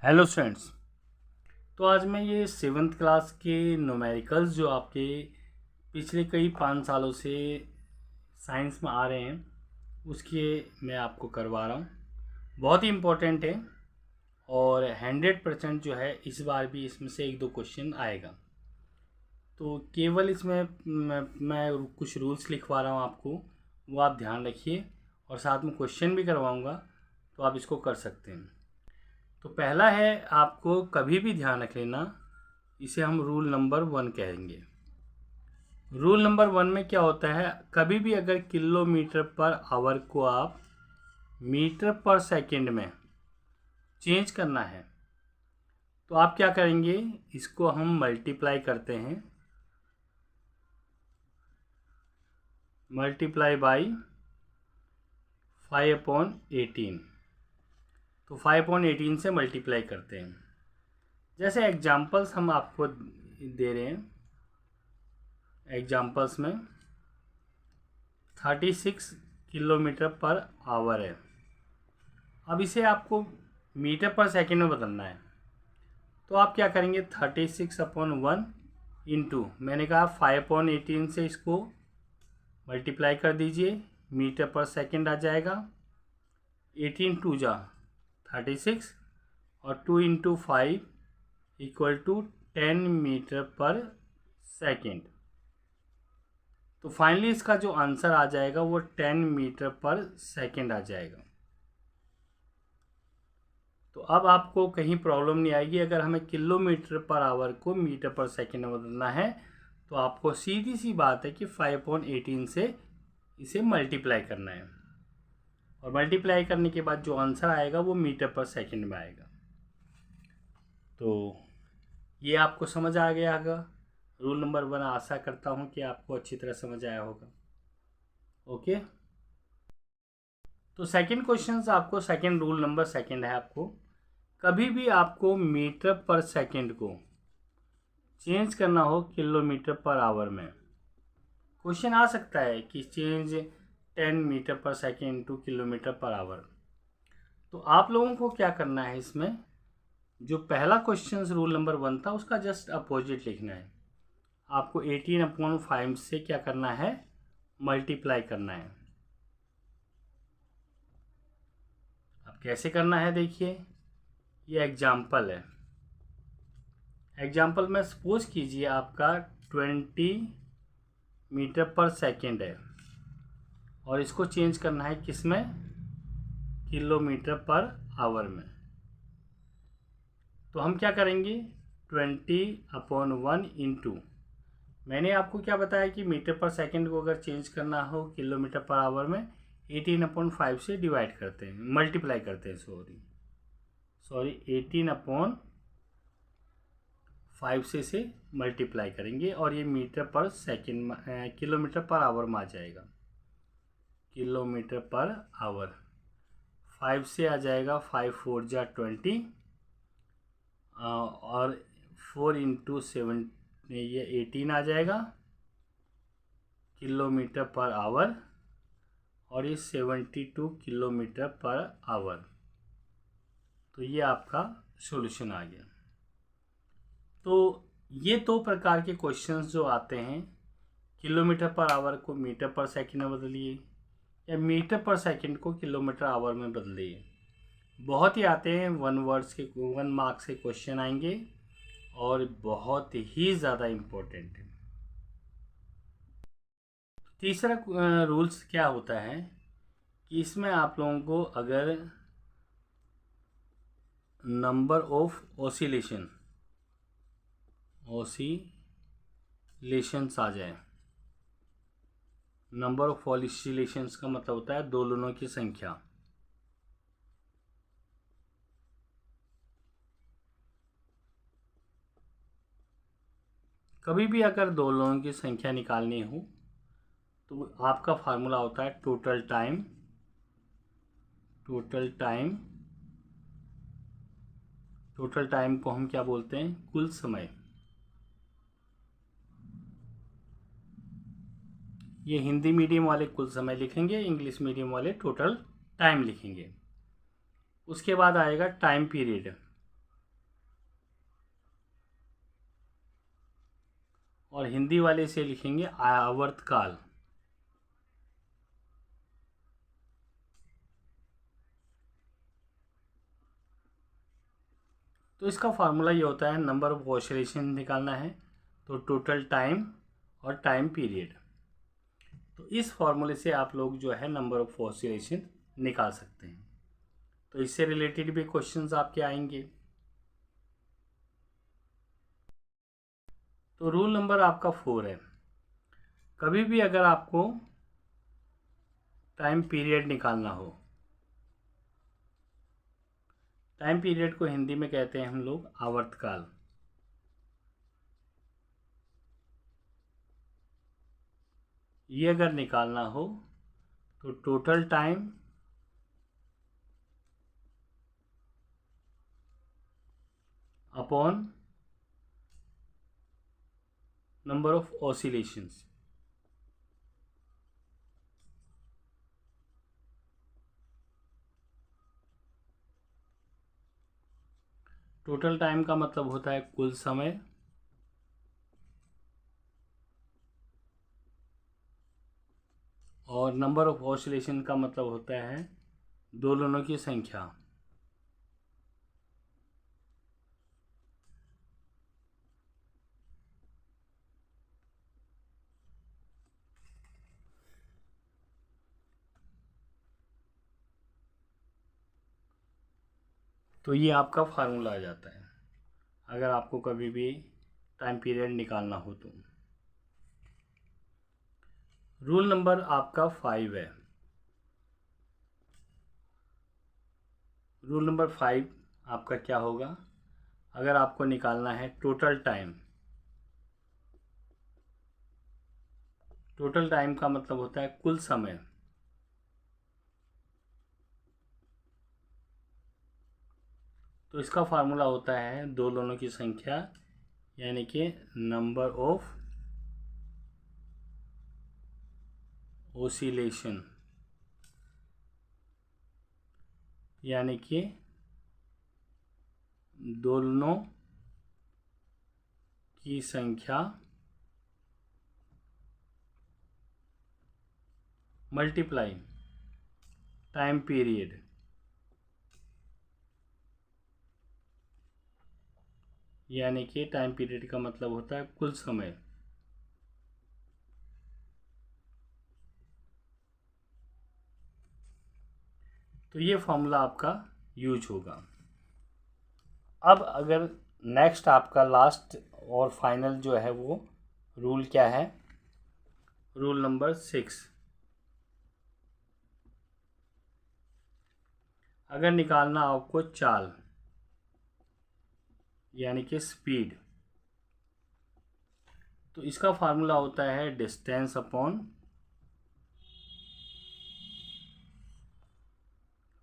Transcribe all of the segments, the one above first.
Hello students. तो आज मैं ये 7th क्लास के न्यूमेरिकल्स जो आपके पिछले कई 5 सालों से साइंस में आ रहे हैं उसके मैं आपको करवा रहा हूँ। बहुत ही इम्पोर्टेंट है और 100% जो है इस बार भी इसमें से 1-2 क्वेश्चन आएगा। तो केवल इसमें मैं कुछ रूल्स लिखवा रहा हूँ आपको, वो आप ध्यान रखिए और साथ में क्वेश्चन भी करवाऊँगा, तो आप इसको कर सकते हैं। तो पहला है, आपको कभी भी ध्यान रख लेना, इसे हम रूल नंबर 1 कहेंगे। रूल नंबर 1 में क्या होता है, कभी भी अगर किलोमीटर पर आवर को आप मीटर पर सेकंड में चेंज करना है तो आप क्या करेंगे, इसको हम मल्टीप्लाई करते हैं, मल्टीप्लाई बाई 5/18। तो 5/18 से मल्टीप्लाई करते हैं। जैसे एग्जांपल्स हम आपको दे रहे हैं, एग्जांपल्स में 36 किलोमीटर पर आवर है। अब इसे आपको मीटर पर सेकंड में बदलना है, तो आप क्या करेंगे, 36/1 इंटू मैंने कहा 5/18 से इसको मल्टीप्लाई कर दीजिए, मीटर पर सेकंड आ जाएगा। 18 2 जा 36 और 2 इंटू 5 इक्वल टू 10 मीटर पर सेकंड। तो फाइनली इसका जो आंसर आ जाएगा वो 10 मीटर पर सेकंड आ जाएगा। तो अब आपको कहीं प्रॉब्लम नहीं आएगी। अगर हमें किलोमीटर पर आवर को मीटर पर सेकंड में बदलना है तो आपको सीधी सी बात है कि 5/18 से इसे मल्टीप्लाई करना है और मल्टीप्लाई करने के बाद जो आंसर आएगा वो मीटर पर सेकंड में आएगा। तो ये आपको समझ आ गया होगा रूल नंबर 1। आशा करता हूँ कि आपको अच्छी तरह समझ आया होगा। ओके, तो सेकंड क्वेश्चन आपको, सेकंड रूल नंबर सेकंड है, आपको कभी भी आपको मीटर पर सेकंड को चेंज करना हो किलोमीटर पर आवर में, क्वेश्चन आ सकता है कि चेंज 10 मीटर पर second two kilometre per hour. तो आप लोगों को क्या करना है, इसमें जो पहला क्वेश्चन रूल नंबर 1 था उसका जस्ट अपोजिट लिखना है। आपको 18/5 से क्या करना है, मल्टीप्लाई करना है। अब कैसे करना है देखिए, ये एग्जाम्पल है। एग्जाम्पल में सपोज कीजिए आपका 20 मीटर पर सेकंड है और इसको चेंज करना है किस में, किलोमीटर पर आवर में। तो हम क्या करेंगे, 20/1 इंटू, मैंने आपको क्या बताया कि मीटर पर सेकंड को अगर चेंज करना हो किलोमीटर पर आवर में 18/5 से डिवाइड करते हैं, मल्टीप्लाई करते हैं, सॉरी 18/5 से इसे मल्टीप्लाई करेंगे और ये मीटर पर सेकंड, किलोमीटर पर आवर में आ जाएगा। किलोमीटर पर आवर 5 से आ जाएगा, 5 4 जा 20 और 4 इंटू 7 ये 18 आ जाएगा किलोमीटर पर आवर और ये 72 किलोमीटर पर आवर। तो ये आपका सॉल्यूशन आ गया। तो ये 2 प्रकार के क्वेश्चंस जो आते हैं, किलोमीटर पर आवर को मीटर पर सेकंड में बदलिए या मीटर पर सेकंड को किलोमीटर आवर में बदलिए, बहुत ही आते हैं। 1 मार्क्स के क्वेश्चन आएंगे और बहुत ही ज़्यादा इम्पोर्टेंट है। तीसरा रूल्स क्या होता है कि इसमें आप लोगों को अगर नंबर ऑफ ओसिलेशंस आ जाए, नंबर ऑफ ओसिलेशंस का मतलब होता है दोलनों की संख्या। कभी भी अगर दोलनों की संख्या निकालनी हो तो आपका फार्मूला होता है टोटल टाइम को हम क्या बोलते हैं, कुल समय। ये हिंदी मीडियम वाले कुल समय लिखेंगे, इंग्लिश मीडियम वाले टोटल टाइम लिखेंगे। उसके बाद आएगा टाइम पीरियड। और हिंदी वाले से लिखेंगे आवर्तकाल। तो इसका फार्मूला ये होता है, नंबर ऑफ ऑसिलेशन निकालना है तो टोटल टाइम और टाइम पीरियड। तो इस फार्मूले से आप लोग जो है नंबर ऑफ ऑसिलेशन निकाल सकते हैं। तो इससे रिलेटेड भी क्वेश्चंस आपके आएंगे। तो रूल नंबर आपका 4 है, कभी भी अगर आपको टाइम पीरियड निकालना हो, टाइम पीरियड को हिंदी में कहते हैं हम लोग आवर्तकाल। ये अगर निकालना हो तो total time upon number of oscillations. Total time का मतलब होता है कुल समय, और नंबर ऑफ ऑसिलेशन का मतलब होता है दोलनों की संख्या। तो ये आपका फार्मूला आ जाता है अगर आपको कभी भी टाइम पीरियड निकालना हो तो। रूल नंबर आपका 5 है। रूल नंबर 5 आपका क्या होगा, अगर आपको निकालना है टोटल टाइम। टोटल टाइम का मतलब होता है कुल समय, तो इसका फार्मूला होता है दोलनों की संख्या, यानी कि नंबर ऑफ ओसिलेशन, यानी कि दोलनों की संख्या मल्टीप्लाई टाइम पीरियड। यानी कि टाइम पीरियड का मतलब होता है कुल समय। तो ये फॉर्मूला आपका यूज होगा। अब अगर नेक्स्ट आपका लास्ट और फाइनल जो है वो रूल क्या है, रूल नंबर 6। अगर निकालना आपको चाल, यानी कि स्पीड, तो इसका फार्मूला होता है डिस्टेंस अपॉन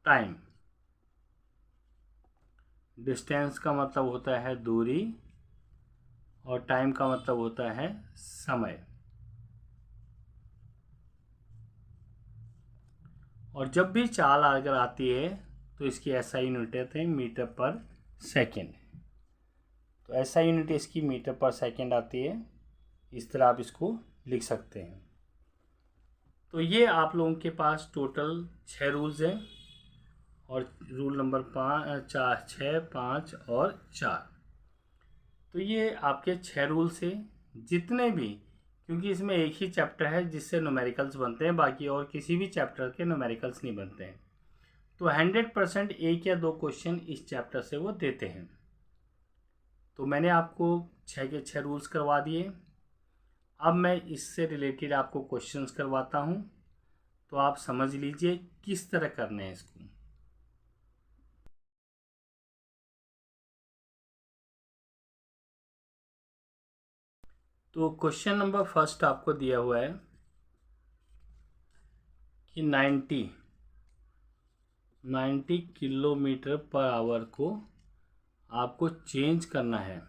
टाइम। डिस्टेंस का मतलब होता है दूरी और टाइम का मतलब होता है समय। और जब भी चाल अगर आती है तो इसकी एसआई यूनिट है मीटर पर सेकेंड। तो एसआई यूनिट इसकी मीटर पर सेकेंड आती है, इस तरह आप इसको लिख सकते हैं। तो ये आप लोगों के पास टोटल 6 रूल्स हैं, और रूल नंबर 5, 6, 5 और 4। तो ये आपके 6 रूल से जितने भी, क्योंकि इसमें एक ही चैप्टर है जिससे न्यूमेरिकल्स बनते हैं, बाकी और किसी भी चैप्टर के न्यूमेरिकल्स नहीं बनते हैं। तो 100% एक या दो क्वेश्चन इस चैप्टर से वो देते हैं। तो मैंने आपको 6 के 6 रूल्स करवा दिए। अब मैं इससे रिलेटेड आपको क्वेश्चंस करवाता हूँ, तो आप समझ लीजिए किस तरह करने हैं इसको। तो क्वेश्चन नंबर फर्स्ट आपको दिया हुआ है कि 90 किलोमीटर पर आवर को आपको चेंज करना है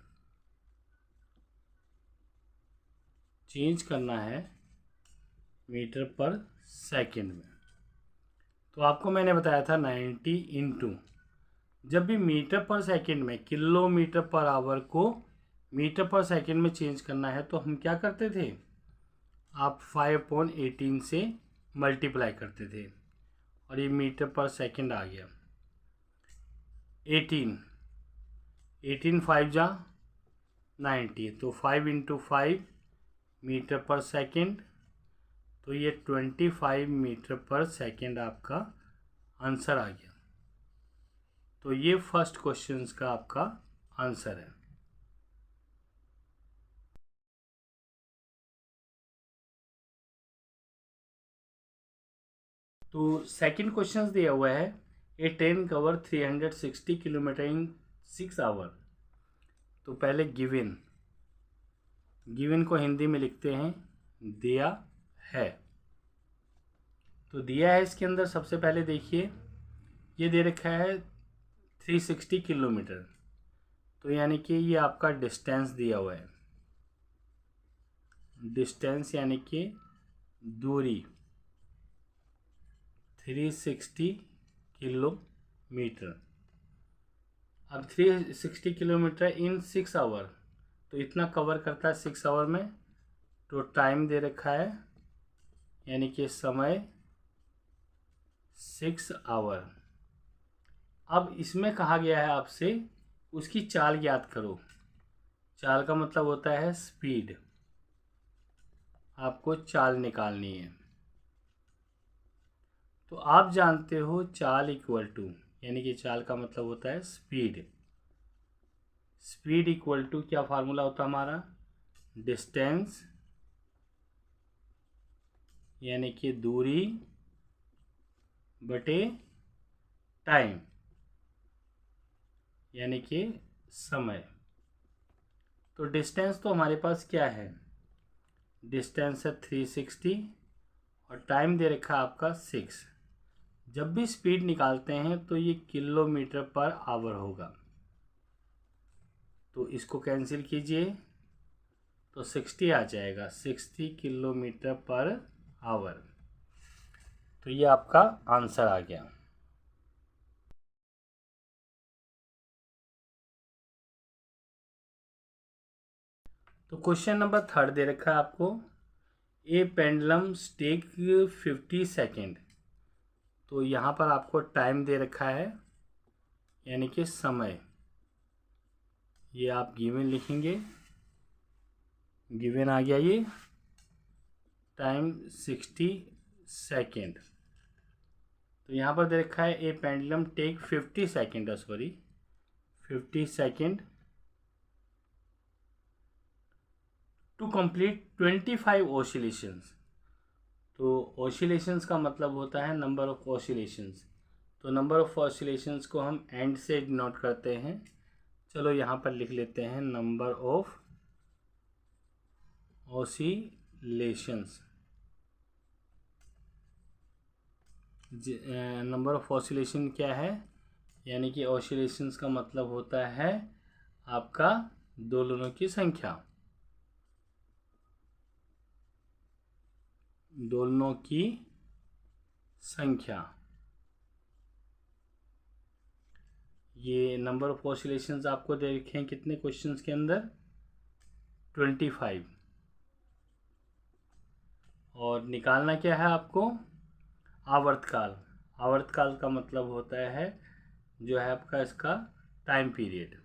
मीटर पर सेकंड में। तो आपको मैंने बताया था 90 इंटू, जब भी मीटर पर सेकंड में किलोमीटर पर आवर को मीटर पर सेकंड में चेंज करना है तो हम क्या करते थे, आप 5/18 से मल्टीप्लाई करते थे और ये मीटर पर सेकंड आ गया। 18 5 जा 90, तो 5 × 5 मीटर पर सेकंड, तो ये 25 मीटर पर सेकंड आपका आंसर आ गया। तो ये फर्स्ट क्वेश्चन का आपका आंसर है। तो सेकंड क्वेश्चन दिया हुआ है, a train cover 360 kilometre in 6 hour. तो पहले गिवन को हिंदी में लिखते हैं दिया है। तो दिया है, इसके अंदर सबसे पहले देखिए ये दे रखा है 360 किलोमीटर, तो यानी कि ये आपका डिस्टेंस दिया हुआ है। डिस्टेंस यानी कि दूरी 360 किलोमीटर। अब 360 किलोमीटर इन 6 आवर, तो इतना कवर करता है 6 आवर में। तो टाइम दे रखा है यानी कि समय 6 आवर। अब इसमें कहा गया है आपसे उसकी चाल याद करो। चाल का मतलब होता है स्पीड, आपको चाल निकालनी है। तो आप जानते हो चाल इक्वल टू, यानी कि चाल का मतलब होता है स्पीड। स्पीड इक्वल टू क्या फार्मूला होता है हमारा, डिस्टेंस यानी कि दूरी बटे टाइम यानी कि समय। तो डिस्टेंस तो हमारे पास क्या है, डिस्टेंस है 360 और टाइम दे रखा है आपका 6। जब भी स्पीड निकालते हैं तो ये किलोमीटर पर आवर होगा, तो इसको कैंसिल कीजिए तो 60 आ जाएगा, 60 किलोमीटर पर आवर। तो ये आपका आंसर आ गया। तो क्वेश्चन नंबर 3 दे रखा है आपको, ए पेंडुलम टेक 50 सेकेंड। तो यहाँ पर आपको टाइम दे रखा है यानी कि समय। ये आप गिवन लिखेंगे, गिवन आ गया ये टाइम 60 सेकेंड। तो यहाँ पर दे रखा है a pendulum take 50 second, sorry 50 second to complete 25 oscillations. तो ऑसिलेशंस का मतलब होता है नंबर ऑफ ऑसिलेशंस। तो नंबर ऑफ ऑसिलेशंस को हम एंड से डिनोट करते हैं। चलो यहाँ पर लिख लेते हैं number of oscillations. Number of oscillation क्या है, यानी कि ऑसिलेशंस का मतलब होता है आपका दोलनों की संख्या। दोलनों की संख्या, ये नंबर ऑफ ऑसिलेशंस आपको देखें कितने क्वेश्चंस के अंदर, 25। और निकालना क्या है आपको, आवर्तकाल। आवर्तकाल का मतलब होता है जो है आपका इसका टाइम पीरियड।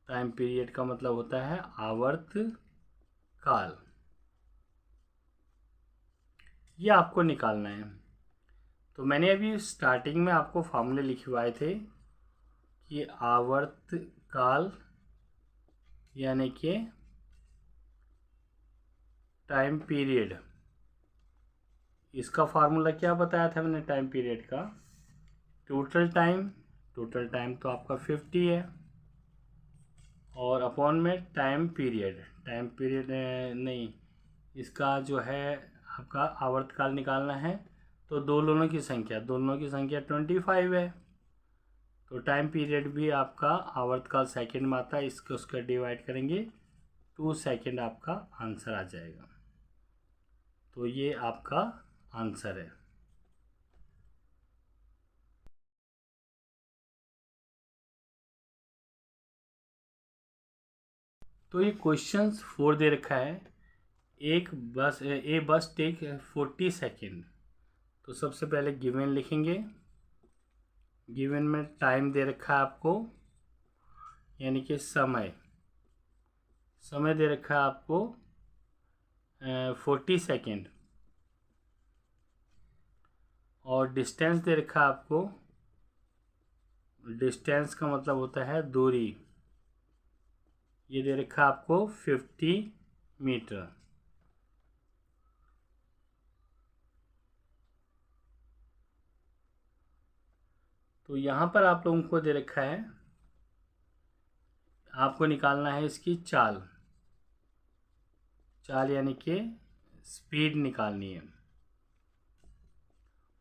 टाइम पीरियड का मतलब होता है आवर्तकाल। ये आपको निकालना है। तो मैंने अभी स्टार्टिंग में आपको फॉर्मूले लिखवाए थे कि आवर्तकाल यानी कि टाइम पीरियड, इसका फार्मूला क्या बताया था मैंने टाइम पीरियड का, टोटल टाइम। टोटल टाइम तो आपका 50 है और अपॉन में टाइम पीरियड। टाइम पीरियड नहीं, इसका जो है आपका आवर्तकाल निकालना है। तो दोलनों की संख्या, दोलनों की संख्या 25 है। तो टाइम पीरियड भी आपका आवर्तकाल सेकंड में आता है, इसको उसका डिवाइड करेंगे 2 सेकंड, आपका आंसर आ जाएगा। तो ये आपका आंसर है। तो ये क्वेश्चंस 4 दे रखा है, ए बस टेक 40 सेकेंड। तो सबसे पहले गिवन लिखेंगे। गिवन में टाइम दे रखा है आपको, यानी कि समय दे रखा है आपको 40 सेकेंड। और डिस्टेंस दे रखा है आपको, डिस्टेंस का मतलब होता है दूरी, ये दे रखा है आपको 50 मीटर। तो यहाँ पर आप लोगों को दे रखा है, आपको निकालना है इसकी चाल यानी कि स्पीड निकालनी है।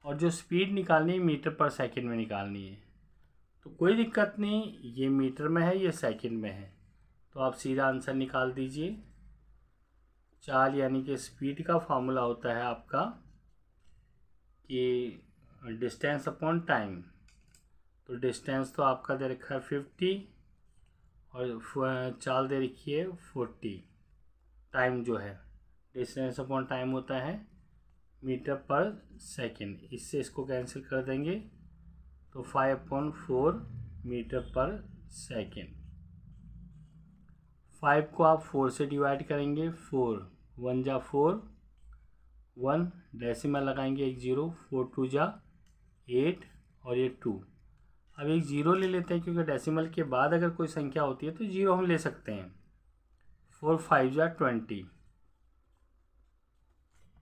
और जो स्पीड निकालनी है मीटर पर सेकंड में निकालनी है। तो कोई दिक्कत नहीं, ये मीटर में है, ये सेकंड में है, तो आप सीधा आंसर निकाल दीजिए। चाल यानी कि स्पीड का फॉर्मूला होता है आपका कि डिस्टेंस अपॉन टाइम। तो डिस्टेंस तो आपका दे रखा है 50 और चाल दे रखी है 40। टाइम जो है डिस्टेंस अपॉन टाइम होता है मीटर पर सेकंड। इससे इसको कैंसिल कर देंगे तो 5/4 मीटर पर सेकंड। 5 को आप 4 से डिवाइड करेंगे, 4 1 जा 4, 1 डेसिमल लगाएंगे, एक 0, 4 2 जा 8 और ये 2। अब एक 0 ले लेते हैं, क्योंकि डेसिमल के बाद अगर कोई संख्या होती है तो 0 हम ले सकते हैं। 4 5 जा 20।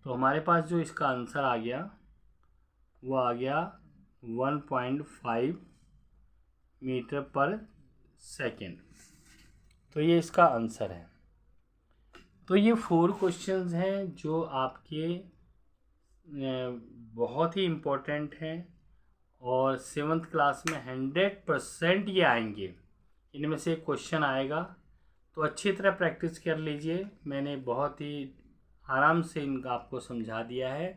तो हमारे पास जो इसका आंसर आ गया वो आ गया 1.5 मीटर पर सेकेंड। तो ये इसका आंसर है। तो ये 4 क्वेश्चंस हैं जो आपके बहुत ही इम्पोर्टेंट हैं और 7th क्लास में 100% ये आएंगे। इनमें से एक क्वेश्चन आएगा, तो अच्छी तरह प्रैक्टिस कर लीजिए। मैंने बहुत ही आराम से इनका आपको समझा दिया है,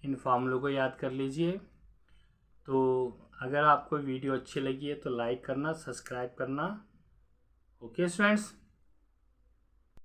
इन फार्मूलों को याद कर लीजिए। तो अगर आपको वीडियो अच्छी लगी है तो लाइक करना, सब्सक्राइब करना। Okay students.